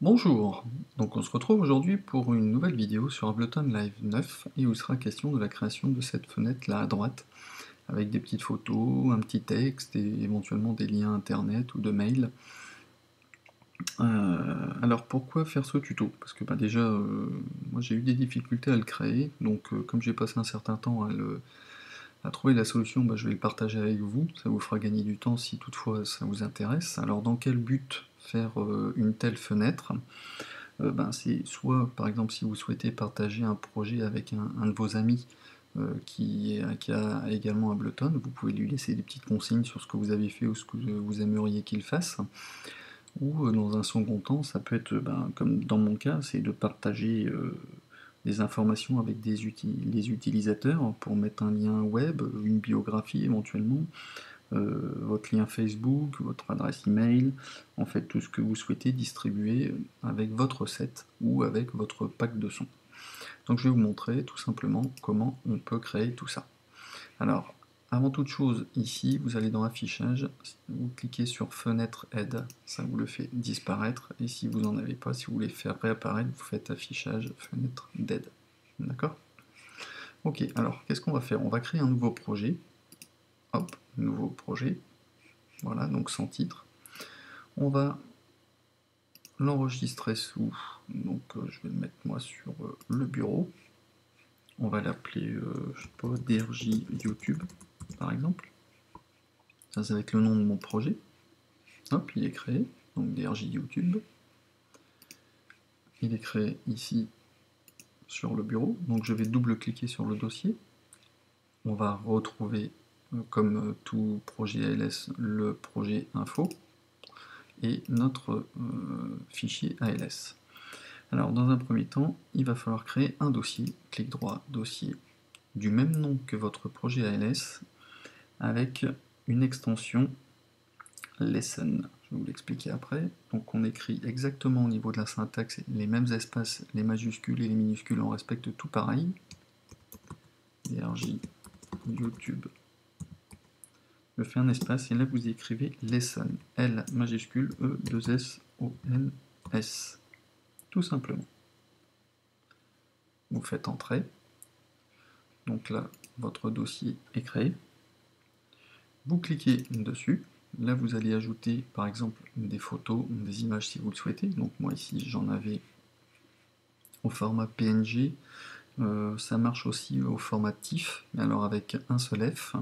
Bonjour, donc on se retrouve aujourd'hui pour une nouvelle vidéo sur Ableton Live 9 et où il sera question de la création de cette fenêtre là à droite avec des petites photos, un petit texte et éventuellement des liens internet ou de mail. Alors pourquoi faire ce tuto? Parce que déjà moi j'ai eu des difficultés à le créer, donc comme j'ai passé un certain temps à trouver la solution, je vais le partager avec vous, ça vous fera gagner du temps si toutefois ça vous intéresse. Alors dans quel but faire une telle fenêtre? C'est soit, par exemple, si vous souhaitez partager un projet avec un de vos amis qui a également Ableton, vous pouvez lui laisser des petites consignes sur ce que vous avez fait ou ce que vous aimeriez qu'il fasse. Ou dans un second temps, ça peut être, comme dans mon cas, c'est de partager des informations avec les utilisateurs pour mettre un lien web, une biographie éventuellement, votre lien Facebook, votre adresse email, en fait tout ce que vous souhaitez distribuer avec votre set ou avec votre pack de son. Donc je vais vous montrer tout simplement comment on peut créer tout ça. Alors, avant toute chose, ici, vous allez dans Affichage, vous cliquez sur Fenêtre Aide, ça vous le fait disparaître, et si vous n'en avez pas, si vous voulez faire réapparaître, vous faites Affichage, Fenêtre d'aide. D'accord? Ok, alors qu'est-ce qu'on va faire? On va créer un nouveau projet. Hop, nouveau projet. Voilà, donc sans titre. On va l'enregistrer sous, donc je vais le mettre moi sur le bureau. On va l'appeler, je sais pas, DRJ YouTube, par exemple. Ça va être le nom de mon projet. Hop, il est créé, donc DRJ YouTube. Il est créé ici sur le bureau, donc je vais double-cliquer sur le dossier. On va retrouver, comme tout projet ALS, le projet info et notre fichier ALS. Alors dans un premier temps, il va falloir créer un dossier, clic droit, dossier, du même nom que votre projet ALS, avec une extension lesson. Je vais vous l'expliquer après. Donc on écrit exactement au niveau de la syntaxe les mêmes espaces, les majuscules et les minuscules, on respecte tout pareil. DRJ YouTube. Je fais un espace et là vous écrivez lesson. L majuscule E 2 S O N S. Tout simplement. Vous faites entrer. Donc là, votre dossier est créé. Vous cliquez dessus. Là, vous allez ajouter, par exemple, des photos, des images si vous le souhaitez. Donc moi ici, j'en avais au format PNG. Ça marche aussi au format TIFF, mais alors avec un seul F.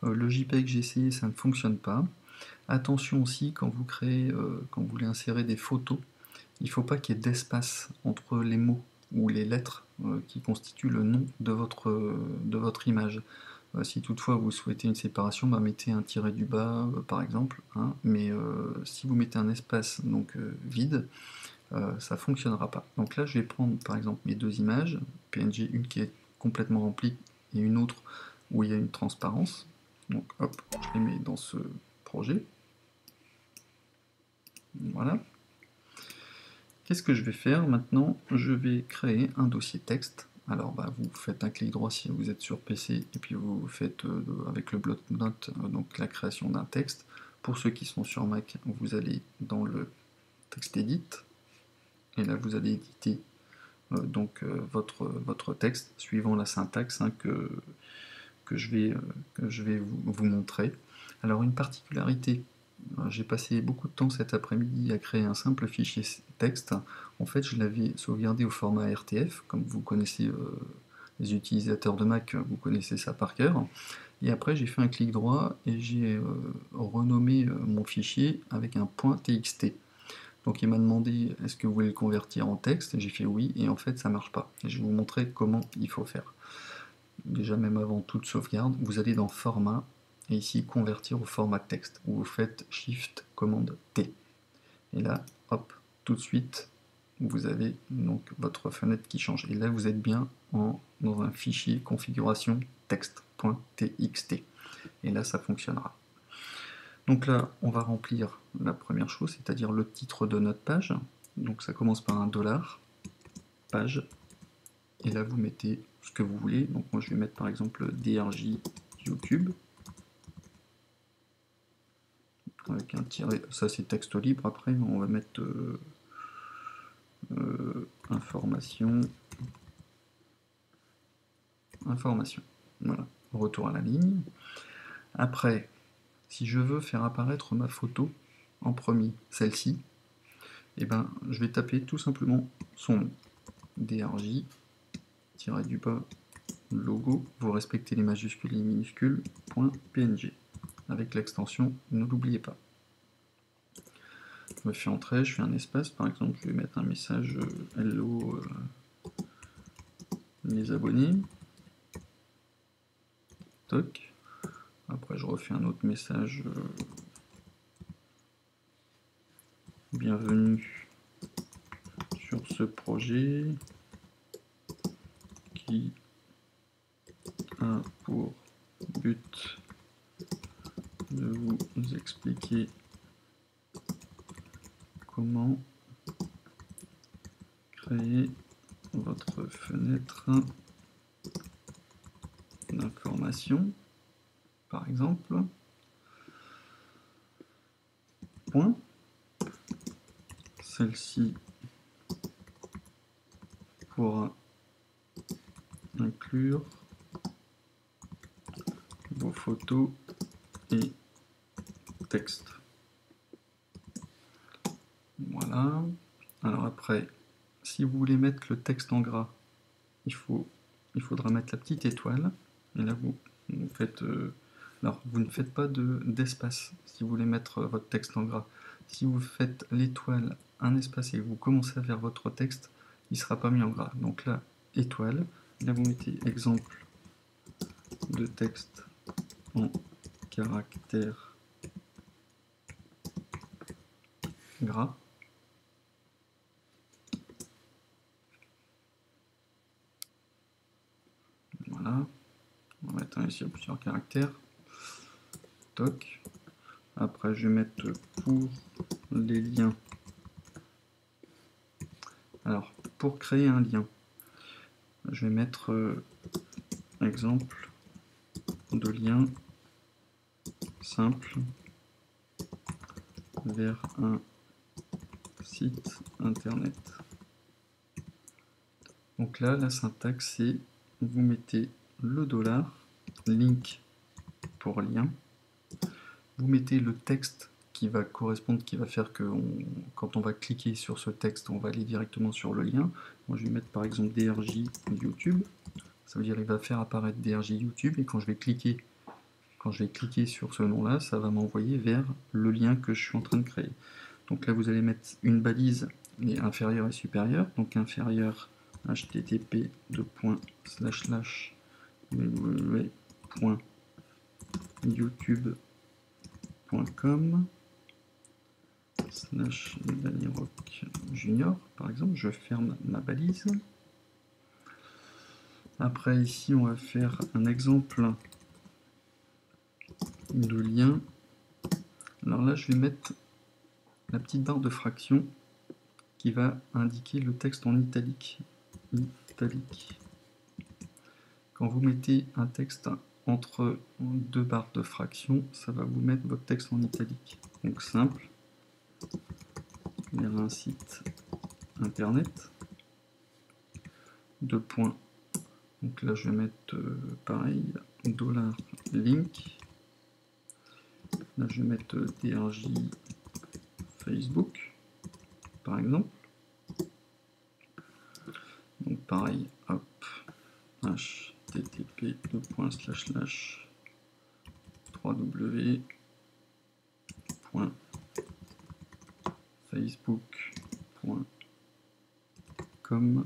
Le JPEG, j'ai essayé, ça ne fonctionne pas. Attention aussi, quand vous créez, quand vous voulez insérer des photos, il ne faut pas qu'il y ait d'espace entre les mots ou les lettres qui constituent le nom de votre image. Si toutefois vous souhaitez une séparation, mettez un tiret du bas par exemple, hein, mais si vous mettez un espace donc vide, ça ne fonctionnera pas. Donc là je vais prendre par exemple mes deux images, PNG, une qui est complètement remplie et une autre où il y a une transparence. Donc hop, je les mets dans ce projet. Voilà. Qu'est-ce que je vais faire maintenant? Je vais créer un dossier texte. Alors vous faites un clic droit si vous êtes sur PC et puis vous faites avec le bloc-notes donc la création d'un texte. Pour ceux qui sont sur Mac, vous allez dans le texte edit et là vous allez éditer votre texte suivant la syntaxe que je vais vous montrer. Alors une particularité, j'ai passé beaucoup de temps cet après-midi à créer un simple fichier texte. En fait, je l'avais sauvegardé au format RTF, comme vous connaissez les utilisateurs de Mac, vous connaissez ça par cœur. Et après, j'ai fait un clic droit et j'ai renommé mon fichier avec un .txt. Donc il m'a demandé est-ce que vous voulez le convertir en texte, et j'ai fait oui, et en fait ça marche pas. Et je vais vous montrer comment il faut faire. Déjà même avant toute sauvegarde, vous allez dans format, et ici convertir au format texte, où vous faites Shift commande T. Et là, hop, tout de suite, vous avez donc votre fenêtre qui change. Et là, vous êtes bien dans un fichier configuration texte.txt. Et là, ça fonctionnera. Donc là, on va remplir la première chose, c'est-à-dire le titre de notre page. Donc ça commence par un $, page, et là vous mettez ce que vous voulez. Donc moi je vais mettre par exemple DRJ YouTube, avec un tiret, ça c'est texte libre, après on va mettre information, information. Voilà, retour à la ligne. Après, si je veux faire apparaître ma photo en premier, celle-ci, et ben, je vais taper tout simplement son nom. DRJ, tiré du bas, logo, vous respectez les majuscules et les minuscules, .png. Avec l'extension, ne l'oubliez pas. Je me fais entrer, je fais un espace, par exemple, je vais mettre un message hello les abonnés. Toc. Après, je refais un autre message bienvenue sur ce projet qui a pour but de vous expliquer comment créer votre fenêtre d'information, par exemple. Point. Celle-ci pourra inclure vos photos et texte. Voilà. Alors après, si vous voulez mettre le texte en gras, il faudra mettre la petite étoile. Et là, vous faites... alors, vous ne faites pas d'espace si vous voulez mettre votre texte en gras. Si vous faites l'étoile, un espace, et que vous commencez à faire votre texte, il ne sera pas mis en gras. Donc là, étoile. Là, vous mettez exemple de texte en caractère gras. Voilà. On va mettre un ici à plusieurs caractères. Toc. Après, je vais mettre pour les liens. Alors, pour créer un lien, je vais mettre exemple de lien simple vers un site internet. Donc là, la syntaxe, c'est vous mettez le dollar, link pour lien, vous mettez le texte qui va correspondre, qui va faire que quand on va cliquer sur ce texte, on va aller directement sur le lien. Moi, je vais mettre par exemple DRJ YouTube. Ça veut dire qu'il va faire apparaître DRJ YouTube, et quand je vais cliquer sur ce nom-là, ça va m'envoyer vers le lien que je suis en train de créer. Donc là, vous allez mettre une balise inférieure et supérieure. Donc inférieur, http://www.youtube.com /DaniRock Junior, par exemple. Je ferme ma balise. Après, ici, on va faire un exemple de lien. Alors là, je vais mettre la petite barre de fraction qui va indiquer le texte en italique. Italique. Quand vous mettez un texte entre deux barres de fraction, ça va vous mettre votre texte en italique. Donc simple, vers un site internet, deux points. Donc là, je vais mettre pareil, dollar link. Là, je vais mettre DRJ Facebook, par exemple. Donc pareil, hop, http://www.facebook.com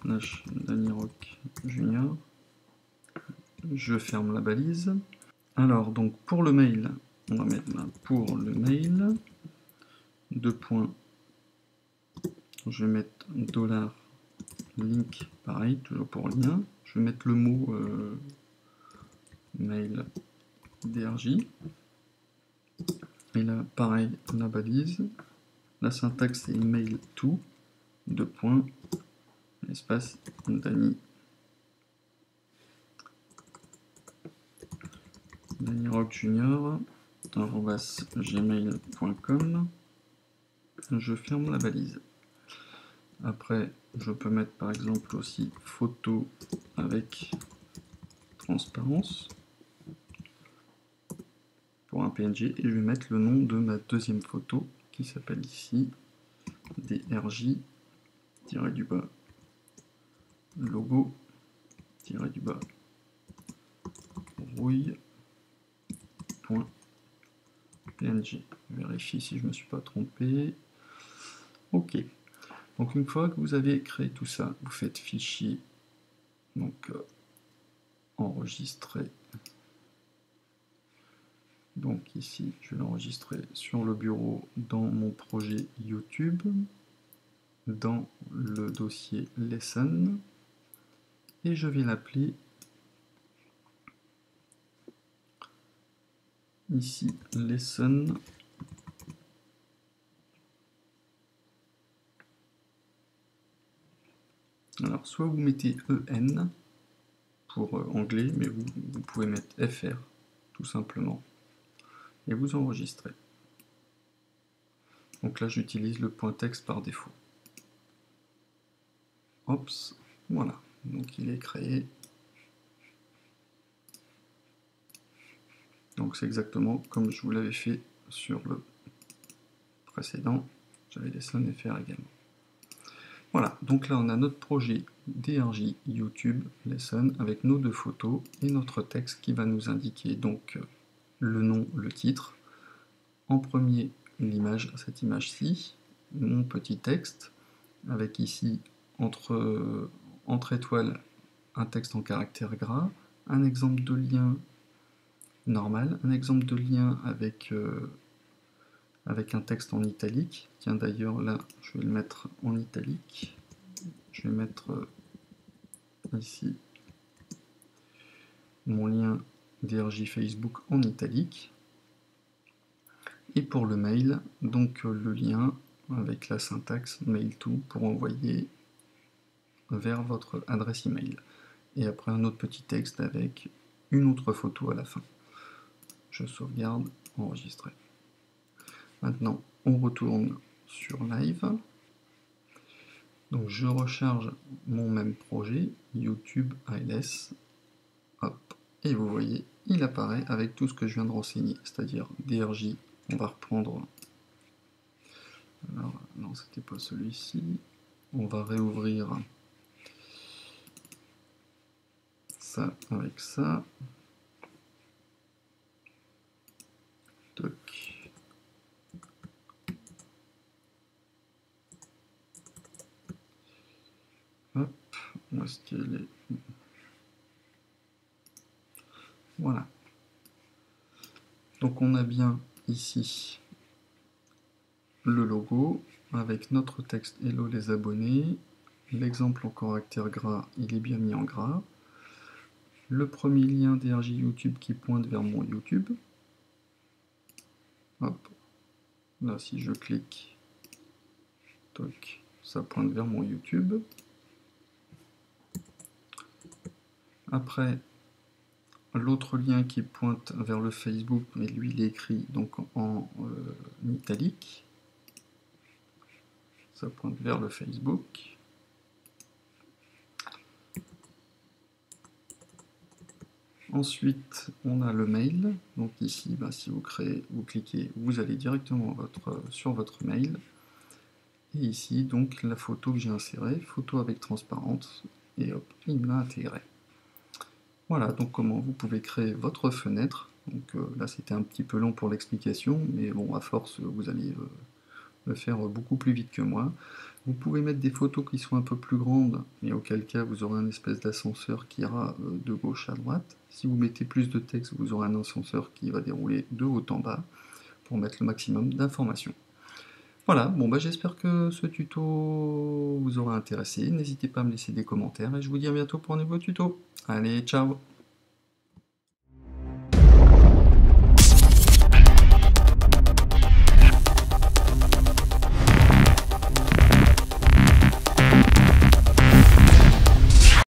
/DaniRock Junior. Je ferme la balise. Alors, donc pour le mail, on va mettre là, pour le mail, deux points, je vais mettre dollar link, pareil, toujours pour lien. Je vais mettre le mot mail DRJ. Et là, pareil, la balise. La syntaxe c'est mail to, deux points, espace Dani. DaniRock Junior, @gmail.com. Je ferme la balise. Après, je peux mettre par exemple aussi photo avec transparence pour un PNG, et je vais mettre le nom de ma deuxième photo qui s'appelle ici DRJ du bas logo du bas rouille.png. Vérifie si je ne me suis pas trompé. Ok. Donc une fois que vous avez créé tout ça, vous faites fichier, donc enregistrer. Donc ici, je vais l'enregistrer sur le bureau dans mon projet YouTube, dans le dossier Lesson, et je vais l'appeler ici Lesson. Alors, soit vous mettez EN pour anglais, mais vous pouvez mettre FR, tout simplement, et vous enregistrez. Donc là, j'utilise le point texte par défaut. Ops, voilà, donc il est créé. Donc c'est exactement comme je vous l'avais fait sur le précédent. J'avais Lesson FR également. Voilà, donc là on a notre projet DRJ YouTube Lesson avec nos deux photos et notre texte qui va nous indiquer donc le nom, le titre. En premier, l'image, cette image-ci, mon petit texte, avec ici entre étoiles un texte en caractère gras, un exemple de lien normal, un exemple de lien avec un texte en italique. Tiens, d'ailleurs, là, je vais le mettre en italique. Je vais mettre ici mon lien DRJ Facebook en italique. Et pour le mail, donc le lien avec la syntaxe mail to pour envoyer vers votre adresse email. Et après un autre petit texte avec une autre photo à la fin. Je sauvegarde, enregistrer. Maintenant, on retourne sur Live. Donc je recharge mon même projet, YouTube ALS. Hop, et vous voyez, il apparaît avec tout ce que je viens de renseigner, c'est-à-dire DRJ. On va reprendre. Alors, non, c'était pas celui-ci. On va réouvrir ça avec ça. Toc. Hop, où est-ce qu'elle est? Voilà. Donc on a bien ici le logo avec notre texte Hello les abonnés. L'exemple en caractère gras, il est bien mis en gras. Le premier lien DRJ YouTube qui pointe vers mon YouTube. Hop. Là, si je clique, toc, ça pointe vers mon YouTube. Après, l'autre lien qui pointe vers le Facebook, mais lui il est écrit donc en italique. Ça pointe vers le Facebook. Ensuite, on a le mail. Donc ici, si vous cliquez, vous allez directement sur votre mail. Et ici, donc, la photo que j'ai insérée, photo avec transparence. Et hop, il me l'a intégré. Voilà, donc comment vous pouvez créer votre fenêtre. Donc là, c'était un petit peu long pour l'explication, mais bon, à force, vous allez le faire beaucoup plus vite que moi. Vous pouvez mettre des photos qui sont un peu plus grandes, mais auquel cas vous aurez un espèce d'ascenseur qui ira de gauche à droite. Si vous mettez plus de texte, vous aurez un ascenseur qui va dérouler de haut en bas pour mettre le maximum d'informations. Voilà, bon j'espère que ce tuto vous aura intéressé. N'hésitez pas à me laisser des commentaires et je vous dis à bientôt pour un nouveau tuto. Allez, ciao!